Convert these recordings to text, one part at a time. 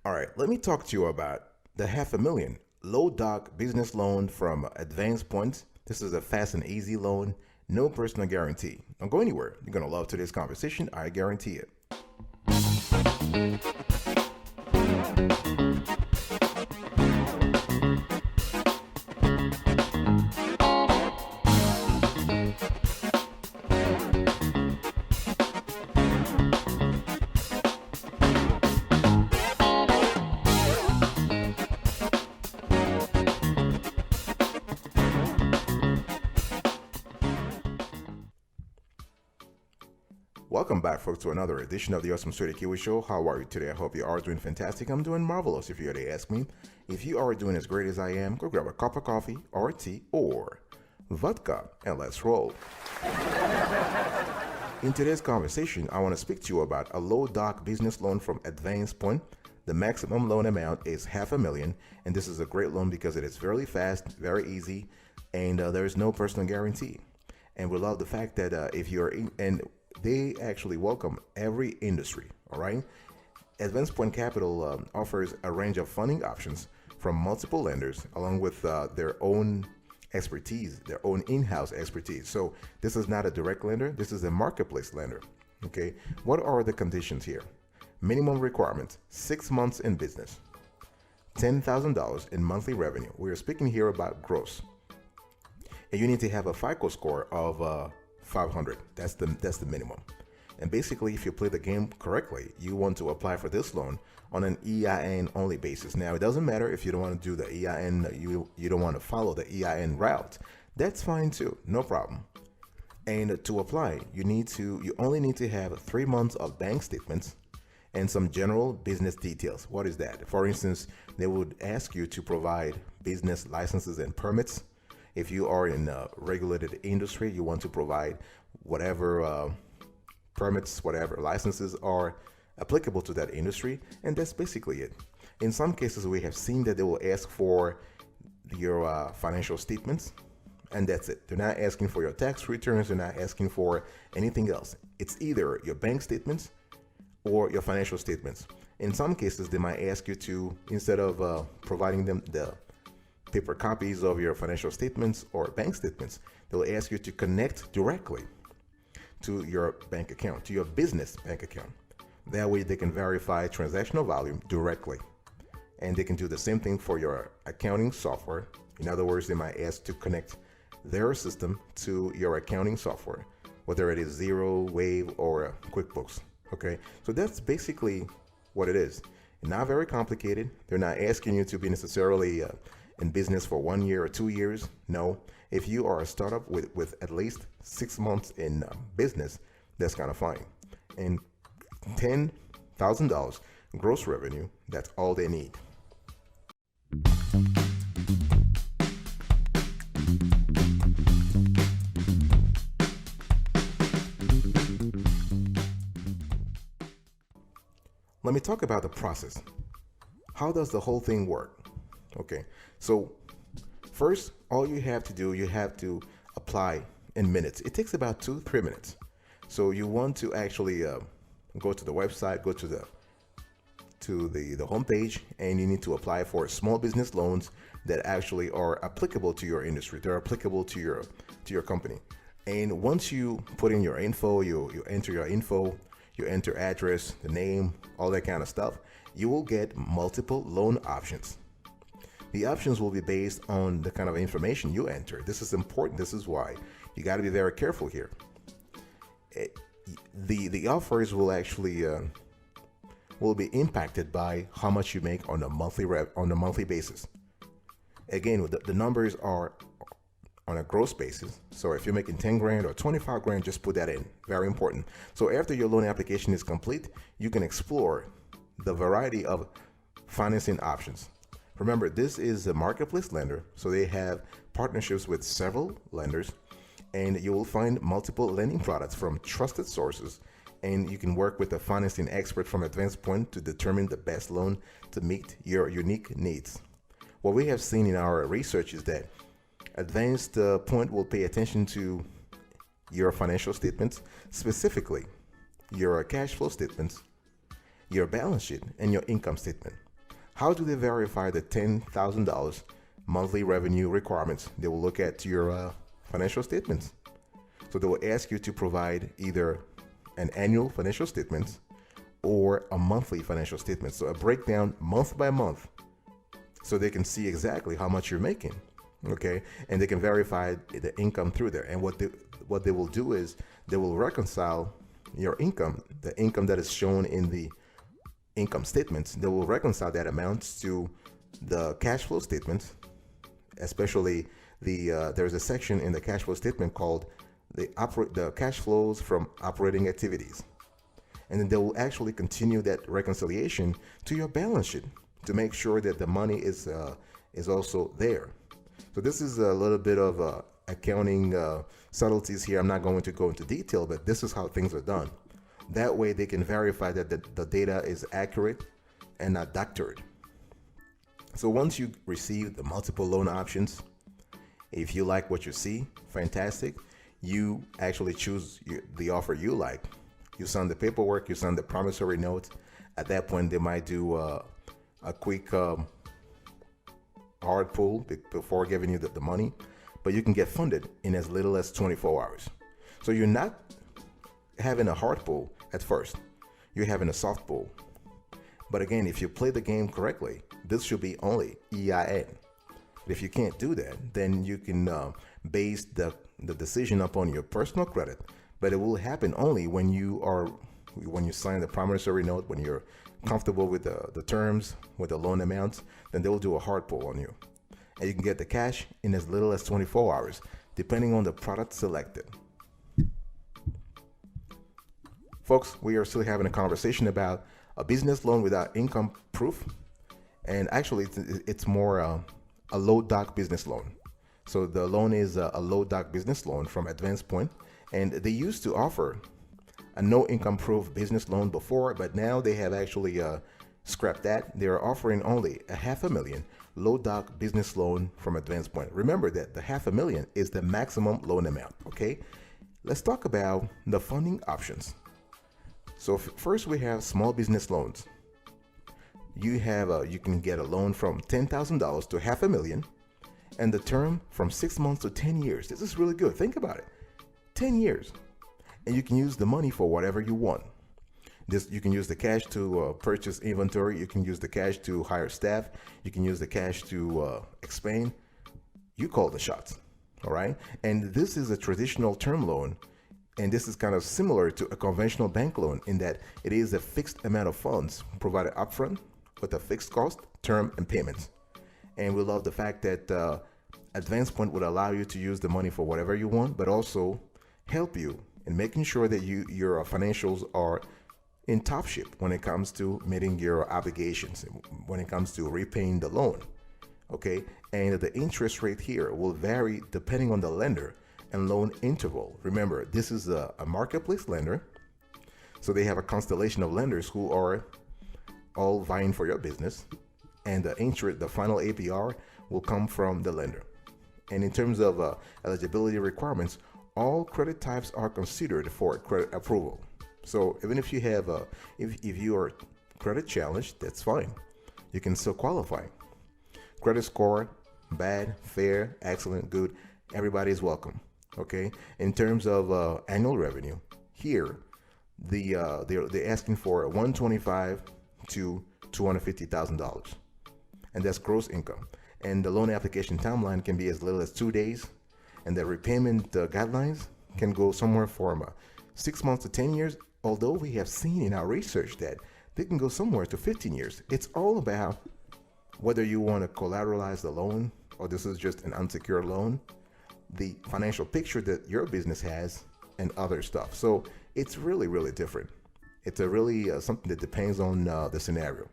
All right, let me talk to you about the $500,000 low doc business loan from AdvancePoint. This is a fast and easy loan, no personal guarantee. Don't go anywhere. You're going to love today's conversation. I guarantee it. Welcome back, folks, to another edition of the Awesome Story Kiwi Show. How are you today? I hope you are doing fantastic. I'm doing marvelous, if you were to ask me. If you are doing as great as I am, go grab a cup of coffee or tea or vodka and let's roll. In today's conversation, I want to speak to you about a low doc business loan from AdvancePoint. The maximum loan amount is $500,000, and this is a great loan because it is very fast, very easy, and there is no personal guarantee. And we love the fact that if you're in, and they actually welcome every industry, all right? AdvancePoint Capital offers a range of funding options from multiple lenders along with their own expertise, their own in-house expertise. So this is not a direct lender, this is a marketplace lender, okay? What are the conditions here? Minimum requirements, 6 months in business, $10,000 in monthly revenue. We are speaking here about gross. And you need to have a FICO score of 500. That's the minimum. And basically, if you play the game correctly, you want to apply for this loan on an EIN only basis. Now, it doesn't matter if you don't want to do the EIN, you don't want to follow the EIN route. That's fine too, no problem. And to apply, you only need to have 3 months of bank statements and some general business details. What is that? For instance, they would ask you to provide business licenses and permits. If you are in a regulated industry, you want to provide whatever permits, whatever licenses are applicable to that industry, and that's basically it. In some cases, we have seen that they will ask for your financial statements, and that's it. They're not asking for your tax returns, they're not asking for anything else. It's either your bank statements or your financial statements. In some cases, they might ask you to, instead of providing them the paper copies of your financial statements or bank statements, they'll ask you to connect directly to your bank account, to your business bank account. That way they can verify transactional volume directly. And they can do the same thing for your accounting software. In other words, they might ask to connect their system to your accounting software, whether it is Xero, Wave, or QuickBooks. Okay, so that's basically what it is. Not very complicated. They're not asking you to be necessarily in business for 1 year or 2 years. No, if you are a startup with at least 6 months in business, that's kind of fine. And $10,000 gross revenue, that's all they need. Let me talk about the process. How does the whole thing work? Okay, so first, all you have to do, you have to apply in minutes. It takes about 2-3 minutes. So you want to actually go to the website, go to the homepage, and you need to apply for small business loans that actually are applicable to your industry. They're applicable to your company. And once you put in your info, you enter your info, you enter address, the name, all that kind of stuff, you will get multiple loan options. The options will be based on the kind of information you enter. This is important. This is why you got to be very careful here. The offers will actually will be impacted by how much you make on a monthly basis. Again, the numbers are on a gross basis. So if you're making 10 grand or 25 grand, just put that in. Very important. So after your loan application is complete, you can explore the variety of financing options. Remember, this is a marketplace lender, so they have partnerships with several lenders, and you will find multiple lending products from trusted sources, and you can work with a financing expert from AdvancePoint to determine the best loan to meet your unique needs. What we have seen in our research is that AdvancePoint will pay attention to your financial statements, specifically your cash flow statements, your balance sheet, and your income statement. How do they verify the $10,000 monthly revenue requirements? They will look at your financial statements. So they will ask you to provide either an annual financial statement or a monthly financial statement. So a breakdown month by month, so they can see exactly how much you're making. Okay, and they can verify the income through there. And what they will do is they will reconcile your income, the income that is shown in the income statements. They will reconcile that amount to the cash flow statement, especially there's a section in the cash flow statement called the cash flows from operating activities. And then they will actually continue that reconciliation to your balance sheet to make sure that the money is also there. So this is a little bit of accounting subtleties here. I'm not going to go into detail, but this is how things are done. That way they can verify that the data is accurate and not doctored. So once you receive the multiple loan options, if you like what you see, fantastic. You actually choose the offer you like. You sign the paperwork, you sign the promissory note. At that point, they might do a quick hard pull before giving you the money, but you can get funded in as little as 24 hours. So you're not having a hard pull at first, you're having a soft pull. But again, if you play the game correctly, this should be only EIN. But if you can't do that, then you can base the decision upon your personal credit, but it will happen only when you sign the promissory note, when you're comfortable with the terms, with the loan amounts, then they will do a hard pull on you. And you can get the cash in as little as 24 hours, depending on the product selected. Folks, we are still having a conversation about a business loan without income proof. And actually, it's more a low doc business loan. So the loan is a low doc business loan from AdvancePoint. And they used to offer a no income proof business loan before, but now they have actually scrapped that. They're offering only a $500,000 low doc business loan from AdvancePoint. Remember that the $500,000 is the maximum loan amount. Okay, let's talk about the funding options. So first we have small business loans. You can get a loan from $10,000 to $500,000, and the term from 6 months to 10 years. This is really good. Think about it. 10 years. And you can use the money for whatever you want. You can use the cash to purchase inventory. You can use the cash to hire staff. You can use the cash to expand. You call the shots. All right. And this is a traditional term loan. And this is kind of similar to a conventional bank loan in that it is a fixed amount of funds provided upfront with a fixed cost, term, and payments. And we love the fact that AdvancePoint would allow you to use the money for whatever you want, but also help you in making sure that your financials are in top shape when it comes to meeting your obligations, when it comes to repaying the loan. Okay, and the interest rate here will vary depending on the lender and loan interval. Remember, this is a marketplace lender, so they have a constellation of lenders who are all vying for your business, and the final APR will come from the lender. And in terms of eligibility requirements, all credit types are considered for credit approval. So even if you have if you are credit challenged, that's fine. You can still qualify. Credit score, bad, fair, excellent, good, everybody is welcome. Okay. In terms of annual revenue, here they're asking for $125,000 to $250,000, and that's gross income. And the loan application timeline can be as little as 2 days, and the repayment guidelines can go somewhere from 6 months to 10 years. Although we have seen in our research that they can go somewhere to 15 years. It's all about whether you want to collateralize the loan or this is just an unsecured loan, the financial picture that your business has, and other stuff. So it's really, really different. It's a really something that depends on the scenario.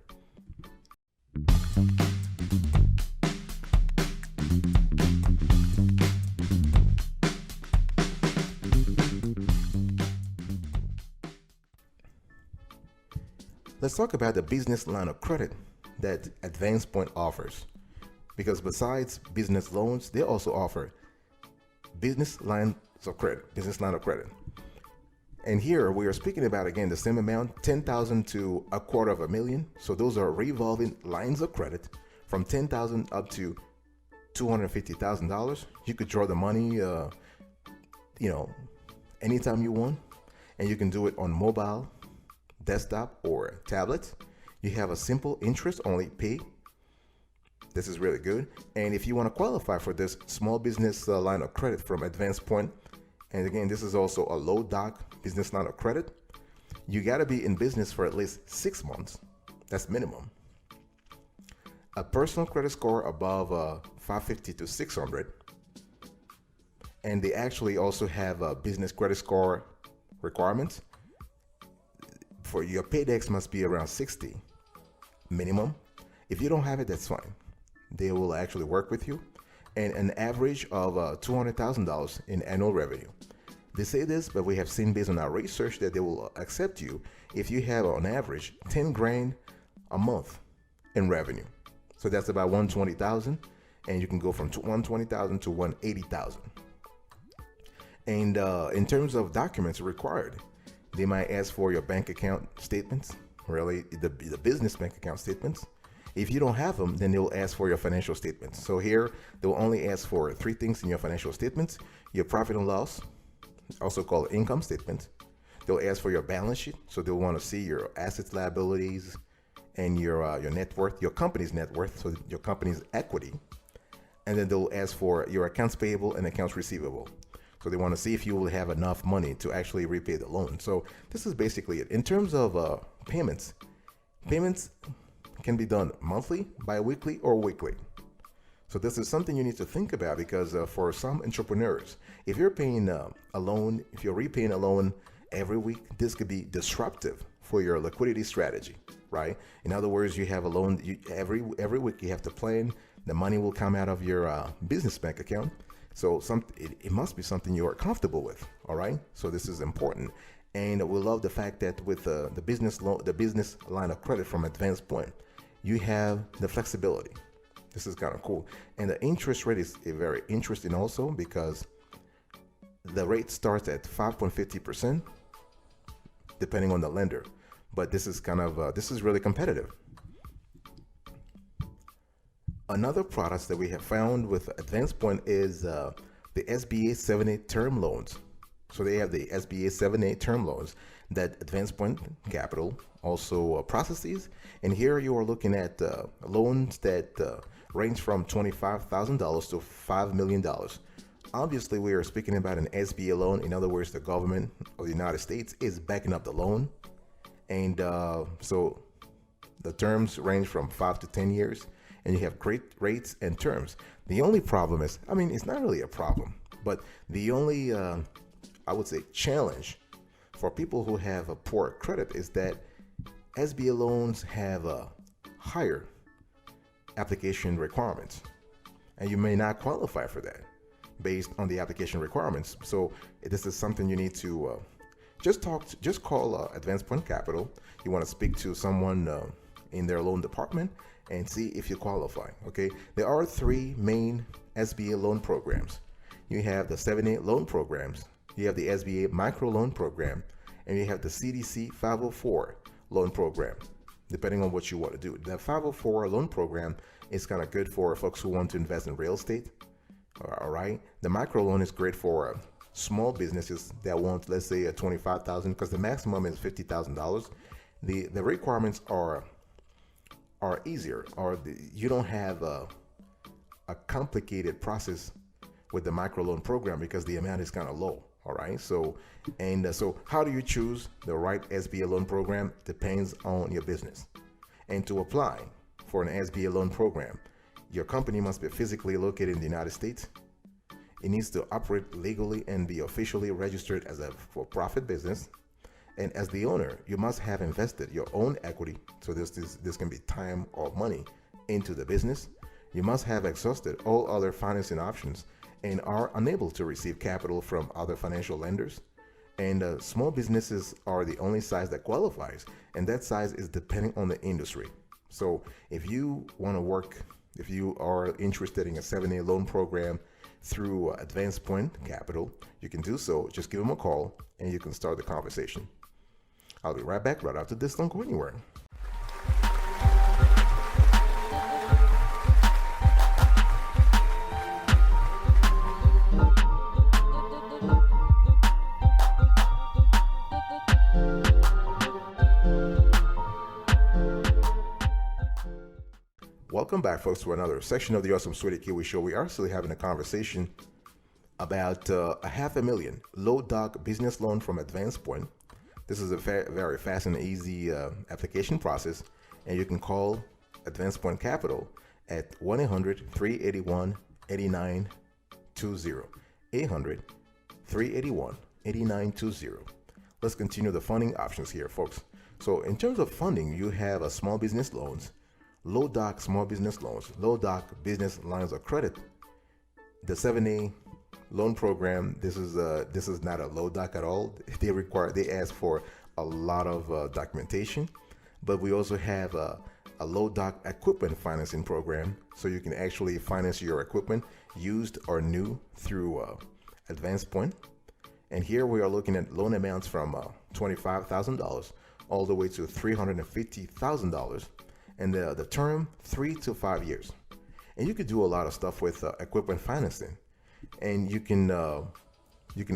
Let's talk about the business line of credit that AdvancePoint offers. Because besides business loans, they also offer business line of credit. And here we are speaking about again the same amount, 10,000 to a quarter of a million. So those are revolving lines of credit from 10,000 up to $250,000. You could draw the money, anytime you want, and you can do it on mobile, desktop, or tablet. You have a simple interest-only pay. This is really good. And if you want to qualify for this small business line of credit from AdvancePoint, and again, this is also a low doc business line of credit, you got to be in business for at least 6 months. That's minimum. A personal credit score above 550 to 600. And they actually also have a business credit score requirements. For your paydex must be around 60 minimum. If you don't have it, that's fine. They will actually work with you. And an average of $200,000 in annual revenue. They say this, but we have seen based on our research that they will accept you if you have on average 10 grand a month in revenue. So that's about 120,000, and you can go from 120,000 to 180,000. And in terms of documents required, they might ask for your bank account statements, really the business bank account statements. If you don't have them, then they'll ask for your financial statements. So here, they'll only ask for 3 things in your financial statements: your profit and loss, also called income statement. They'll ask for your balance sheet, so they'll want to see your assets, liabilities, and your net worth, your company's net worth, so your company's equity. And then they'll ask for your accounts payable and accounts receivable. So they want to see if you will have enough money to actually repay the loan. So this is basically it. In terms of payments can be done monthly, bi-weekly, or weekly. So this is something you need to think about, because for some entrepreneurs, if you're paying a loan, if you're repaying a loan every week, this could be disruptive for your liquidity strategy, right? In other words, you have a loan, every week you have to plan. The money will come out of your business bank account. So it must be something you are comfortable with, all right? So this is important. And we love the fact that with the business line of credit from AdvancePoint, you have the flexibility. This is kind of cool. And the interest rate is very interesting also, because the rate starts at 5.50% depending on the lender. But this is this is really competitive. Another product that we have found with AdvancePoint is the SBA 7(a) term loans. So they have the SBA 7(a) term loans that AdvancePoint Capital also processes. And here you are looking at loans that range from $25,000 to $5 million. Obviously, we are speaking about an SBA loan. In other words, the government of the United States is backing up the loan. And so the terms range from 5 to 10 years. And you have great rates and terms. The only problem is, it's not really a problem, but the only, I would say, challenge for people who have a poor credit is that SBA loans have higher application requirements, and you may not qualify for that based on the application requirements. So this is something you need to just call AdvancePoint Capital. You want to speak to someone in their loan department and see if you qualify. Okay, there are 3 main SBA loan programs. You have the 7(a) loan programs, you have the SBA micro loan program, and you have the CDC 504 loan program, depending on what you want to do. The 504 loan program is kind of good for folks who want to invest in real estate. All right, the micro loan is great for small businesses that want, let's say, a $25,000, because the maximum is $50,000. The requirements are easier, or you don't have a complicated process with the microloan program because the amount is kind of low. All right, so how do you choose the right SBA loan program? Depends on your business. And to apply for an SBA loan program, your company must be physically located in the United States. It needs to operate legally and be officially registered as a for-profit business. And as the owner, you must have invested your own equity, so this can be time or money, into the business. You must have exhausted all other financing options and are unable to receive capital from other financial lenders. And small businesses are the only size that qualifies, and that size is depending on the industry. So if you want to work, if you are interested in a 7(a) loan program through AdvancePoint Capital, you can do so. Just give them a call and you can start the conversation. I'll be right back right after this. Don't go anywhere. Welcome back, folks, to another section of the Awesome Sweetie Kiwi Show. We are still having a conversation about a $500,000 low doc business loan from AdvancePoint. This is a very fast and easy application process, and you can call AdvancePoint Capital at 1-800-381-8920. 800-381-8920. Let's continue the funding options here, folks. So in terms of funding, you have a small business loans, low doc small business loans, low doc business lines of credit. The 7A loan program, this is not a low doc at all. They ask for a lot of documentation, but we also have a low doc equipment financing program, so you can actually finance your equipment, used or new, through AdvancePoint. And here we are looking at loan amounts from $25,000 all the way to $350,000. And the term 3 to 5 years. And you could do a lot of stuff with equipment financing, and you can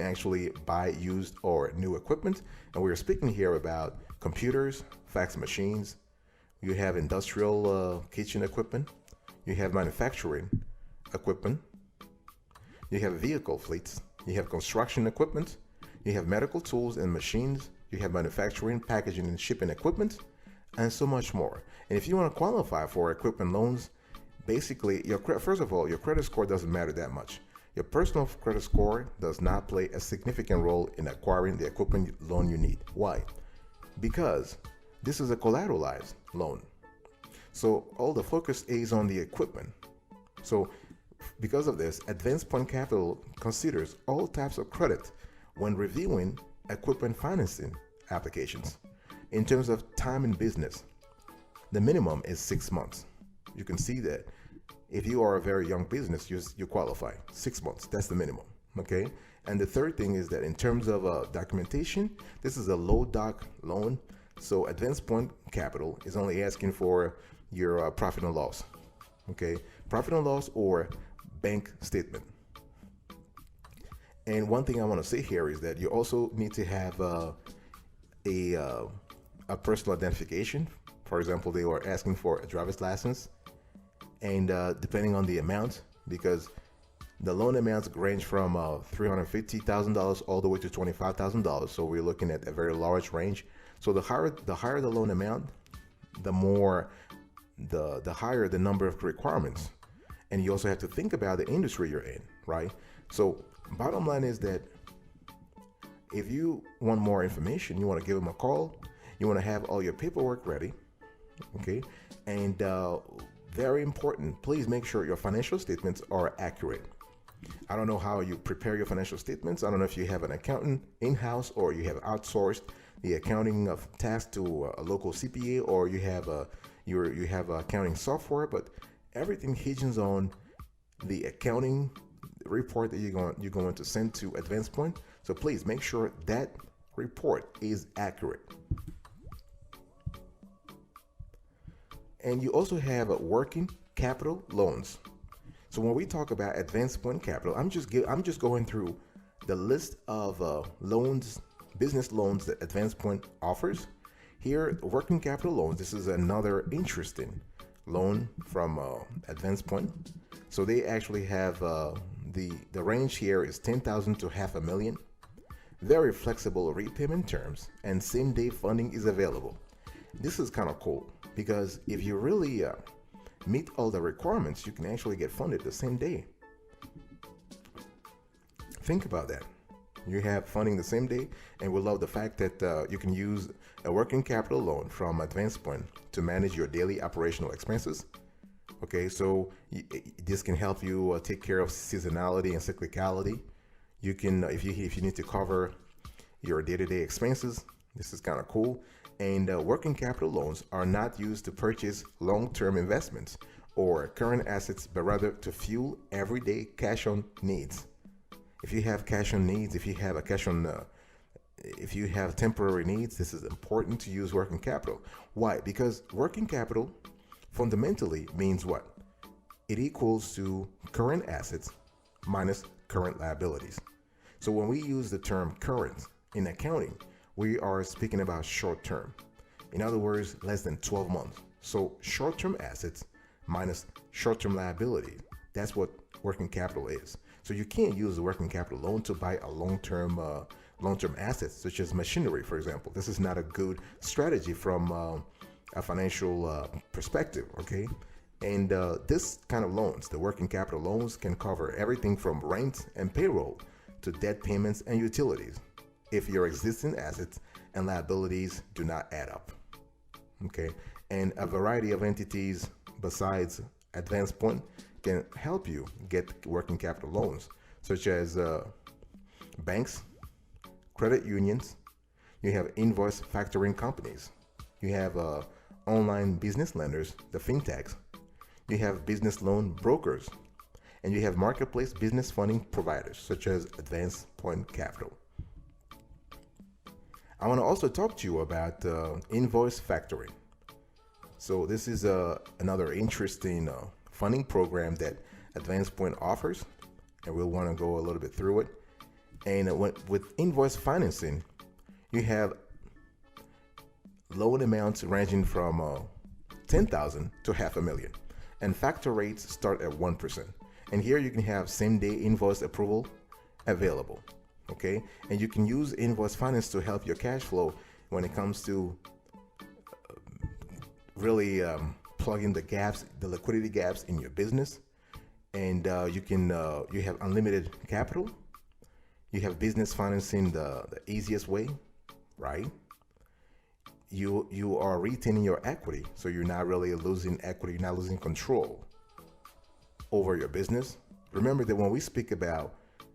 actually buy used or new equipment. And we're speaking here about computers, fax machines. You have industrial kitchen equipment. You have manufacturing equipment. You have vehicle fleets. You have construction equipment. You have medical tools and machines. You have manufacturing, packaging, and shipping equipment, and so much more. And if you want to qualify for equipment loans, basically, first of all, your credit score doesn't matter that much. Your personal credit score does not play a significant role in acquiring the equipment loan you need. Why? Because this is a collateralized loan. So all the focus is on the equipment. So because of this, AdvancePoint Capital considers all types of credit when reviewing equipment financing applications. In terms of time in business, the minimum is 6 months. You can see that if you are a very young business, you qualify. 6 months, that's the minimum, okay? And the third thing is that in terms of documentation, this is a low doc loan. So AdvancePoint Capital is only asking for your profit and loss, okay? Profit and loss or bank statement. And one thing I want to say here is that you also need to have a personal identification. For example, they were asking for a driver's license, and depending on the amount, because the loan amounts range from $350,000 all the way to $25,000. So we're looking at a very large range. So the higher the loan amount, the higher the number of requirements. And you also have to think about the industry you're in, right? So bottom line is that if you want more information, you want to give them a call. You want to have all your paperwork ready, okay? And very important, please make sure your financial statements are accurate. I don't know how you prepare your financial statements. I don't know if you have an accountant in-house or you have outsourced the accounting of tasks to a local CPA, or you have accounting software, but everything hinges on the accounting report that you're going to send to AdvancePoint. So please make sure that report is accurate. And you also have working capital loans. So when we talk about AdvancePoint Capital, I'm just going through the list of loans, business loans that AdvancePoint offers. Here, working capital loans. This is another interesting loan from AdvancePoint. So they actually have the range here is $10,000 to $500,000. Very flexible repayment terms, and same-day funding is available. This is kind of cool because if you really meet all the requirements, you can actually get funded the same day. Think about that. You have funding the same day, and we love the fact that you can use a working capital loan from AdvancePoint to manage your daily operational expenses. Okay, so this can help you take care of seasonality and cyclicality. You can, if you need to cover your day-to-day expenses, this is kind of cool. And working capital loans are not used to purchase long-term investments or current assets, but rather to fuel everyday cash on needs. If you have cash on needs, if you have a cash on if you have temporary needs, this is important to use working capital. Why? Because working capital fundamentally means what? It equals to current assets minus current liabilities. So when we use the term current in accounting, we are speaking about short term. In other words, less than 12 months. So short-term assets minus short-term liabilities. That's what working capital is. So you can't use the working capital loan to buy a long-term assets, such as machinery, for example. This is not a good strategy from a financial perspective, okay? And this kind of loans, the working capital loans, can cover everything from rent and payroll to debt payments and utilities if your existing assets and liabilities do not add up, okay? And a variety of entities besides AdvancePoint can help you get working capital loans, such as banks, credit unions. You have invoice factoring companies. You have online business lenders, the fintechs. You have business loan brokers, and you have marketplace business funding providers such as AdvancePoint Capital. I want to also talk to you about invoice factoring. So this is another interesting funding program that AdvancePoint offers, and we'll want to go a little bit through it. And with invoice financing, you have loan amounts ranging from $10,000 to $500,000, and factor rates start at 1%. And here you can have same-day invoice approval available, okay? And you can use invoice finance to help your cash flow when it comes to really plug in the gaps, the liquidity gaps in your business. And you have unlimited capital. You have business financing the easiest way, right? You are retaining your equity, so you're not really losing equity, you're not losing control over your business. Remember that when we speak about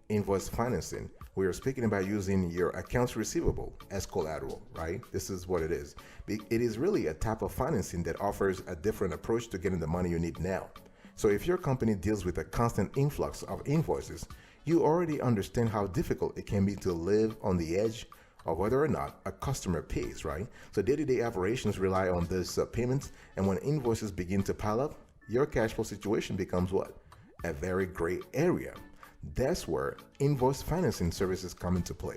invoice financing, we are speaking about using your accounts receivable as collateral, right? This is what it is. It is really a type of financing that offers a different approach to getting the money you need now. So if your company deals with a constant influx of invoices, you already understand how difficult it can be to live on the edge of whether or not a customer pays, right? So day-to-day operations rely on this payments, and when invoices begin to pile up, your cash flow situation becomes what? A very gray area. That's where invoice financing services come into play.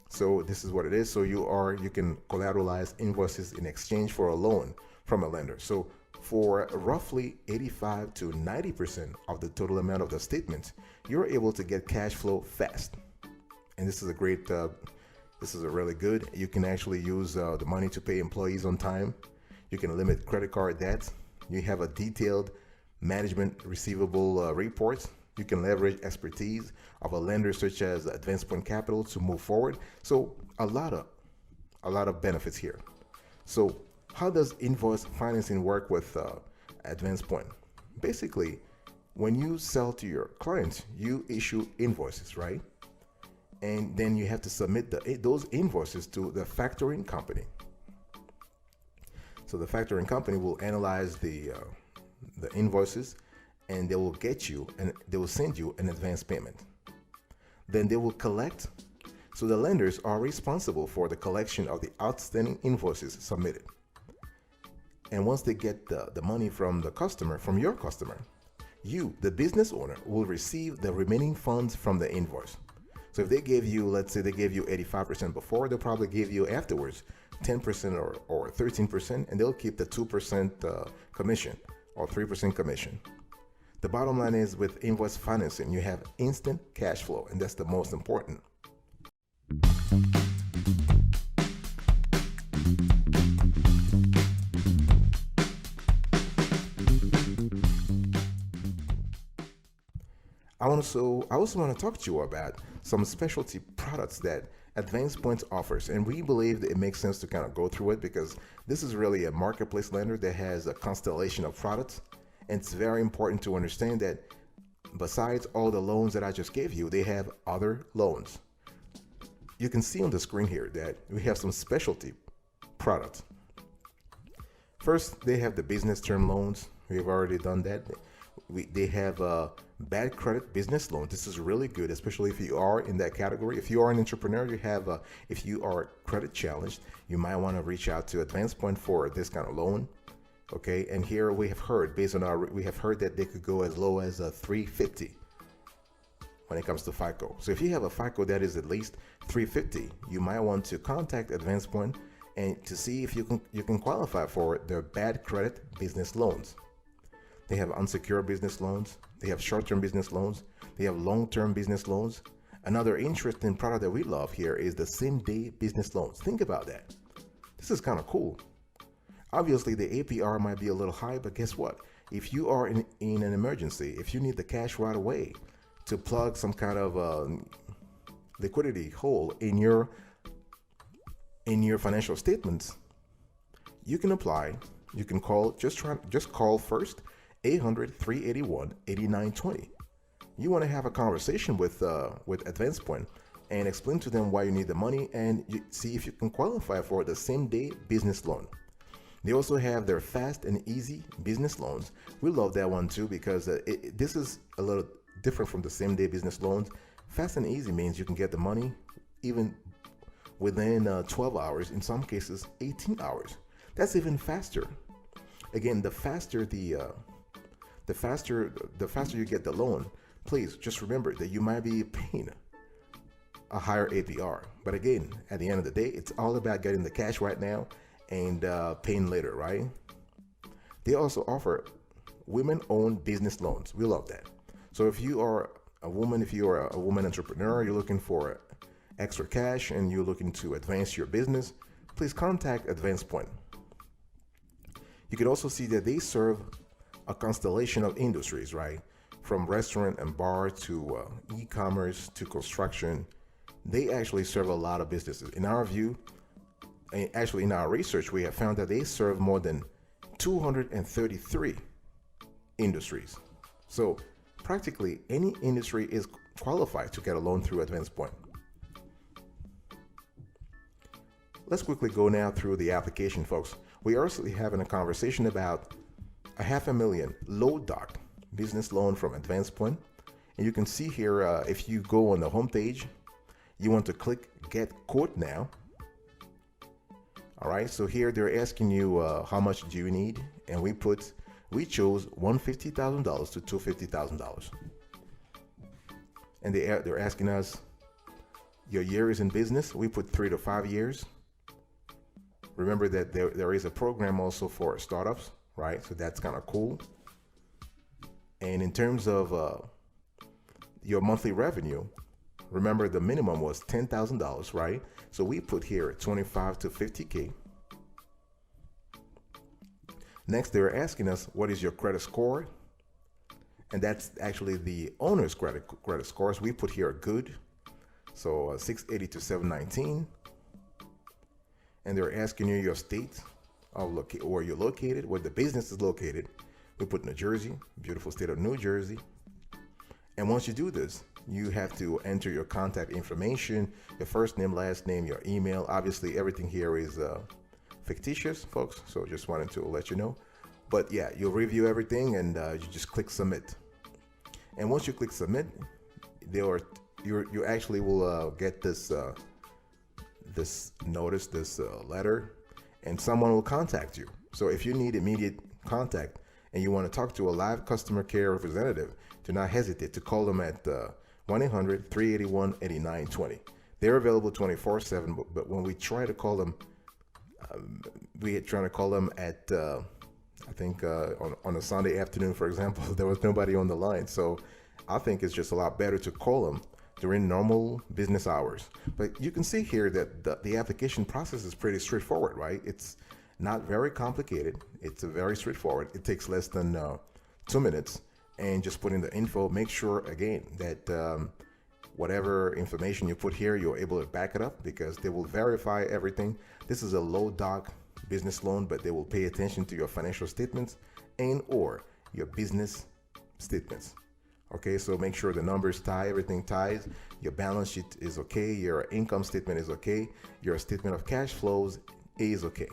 So this is what it is. So you can collateralize invoices in exchange for a loan from a lender. So for roughly 85 to 90% of the total amount of the statements, you're able to get cash flow fast. And this is a great, this is a really good. You can actually use the money to pay employees on time. You can limit credit card debts. You have a detailed management receivable reports. You can leverage expertise of a lender such as AdvancePoint Capital to move forward. So a lot of benefits here. So how does invoice financing work with AdvancePoint? Basically, when you sell to your clients, you issue invoices, right? And then you have to submit those invoices to the factoring company. So the factoring company will analyze the invoices, and they will get you, and they will send you an advance payment. Then they will collect. So the lenders are responsible for the collection of the outstanding invoices submitted. And once they get the money from the customer, from your customer, you, the business owner, will receive the remaining funds from the invoice. So if they gave you, let's say they gave you 85% before, they'll probably give you afterwards 10% or 13%, and they'll keep the 2% commission or 3% commission. The bottom line is, with invoice financing, you have instant cash flow, and that's the most important. I also want to talk to you about some specialty products that AdvancePoint offers, and we believe that it makes sense to kind of go through it because this is really a marketplace lender that has a constellation of products. And it's very important to understand that besides all the loans that I just gave you, they have other loans. You can see on the screen here that we have some specialty products. First, they have the business term loans. We've already done that. They have bad credit business loans. This is really good, especially if you are in that category. If you are an entrepreneur, if you are credit challenged, you might want to reach out to AdvancePoint for this kind of loan. Okay, and here we have heard, we have heard that they could go as low as 350 when it comes to FICO. So if you have a FICO that is at least 350, you might want to contact AdvancePoint and to see if you can qualify for their bad credit business loans. They have unsecured business loans. They have short-term business loans. They have long-term business loans. Another interesting product that we love here is the same-day business loans. Think about that. This is kind of cool. Obviously, the APR might be a little high, but guess what? If you are in an emergency, if you need the cash right away to plug some kind of liquidity hole in your financial statements, you can apply. You can call. Just call first 800-381-8920. You want to have a conversation with AdvancePoint and explain to them why you need the money and see if you can qualify for the same-day business loan. They also have their fast and easy business loans. We love that one too because this is a little different from the same-day business loans. Fast and easy means you can get the money even within 12 hours, in some cases 18 hours. That's even faster. Again, the faster you get the loan, please just remember that you might be paying a higher APR. But again, at the end of the day, it's all about getting the cash right now and paying later, right? They also offer women-owned business loans. We love that. So if you are a woman, entrepreneur, you're looking for extra cash and you're looking to advance your business, please contact AdvancePoint. You can also see that they serve a constellation of industries, right? From restaurant and bar to e-commerce to construction. They actually serve a lot of businesses. In our view, actually in our research, we have found that they serve more than 233 industries. So practically any industry is qualified to get a loan through AdvancePoint. Let's quickly go now through the application, folks. We are also having a conversation about a $500,000 low doc business loan from AdvancePoint. And you can see here, if you go on the home page, you want to click Get Quote Now. All right, so here they're asking you how much do you need, and we chose $150,000 to $250,000. And they're asking us your years in business. We put 3 to 5 years. Remember that there is a program also for startups, right? So that's kind of cool. And in terms of your monthly revenue, remember the minimum was $10,000, right? So we put here 25 to 50K. Next, they're asking us, what is your credit score? And that's actually the owner's credit scores. We put here good. So 680 to 719. And they're asking you your state of where you're located, where the business is located. We put New Jersey, beautiful state of New Jersey. And once you do this, you have to enter your contact information, your first name, last name, your email. Obviously, everything here is fictitious, folks. So just wanted to let you know. But yeah, you'll review everything and you just click submit. And once you click submit, you actually will get this notice, this letter, and someone will contact you. So if you need immediate contact and you want to talk to a live customer care representative, do not hesitate to call them at 1-800-381-8920. They're available 24/7, but when we try to call them, we had trying to call them at I think on a Sunday afternoon, for example, there was nobody on the line. So I think it's just a lot better to call them during normal business hours. But you can see here that the application process is pretty straightforward, right? It's not very complicated. It's very straightforward. It takes less than 2 minutes, and just put in the info. Make sure again that whatever information you put here, you're able to back it up, because they will verify everything. This is a low doc business loan, but they will pay attention to your financial statements and or your business statements. Okay, so make sure the numbers tie, everything ties. Your balance sheet is okay. Your income statement is okay. Your statement of cash flows is okay.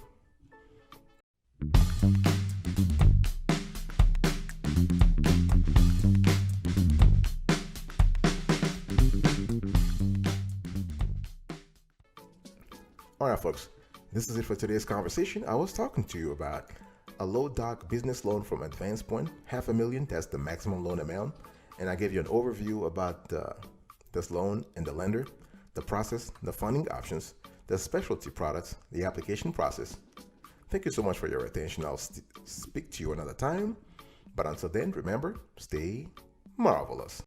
right, folks, this is it for today's conversation. I was talking to you about a low doc business loan from AdvancePoint, $500,000. That's the maximum loan amount. And I gave you an overview about this loan and the lender, the process, the funding options, the specialty products, the application process. Thank you so much for your attention. I'll speak to you another time. But until then, remember, stay marvelous.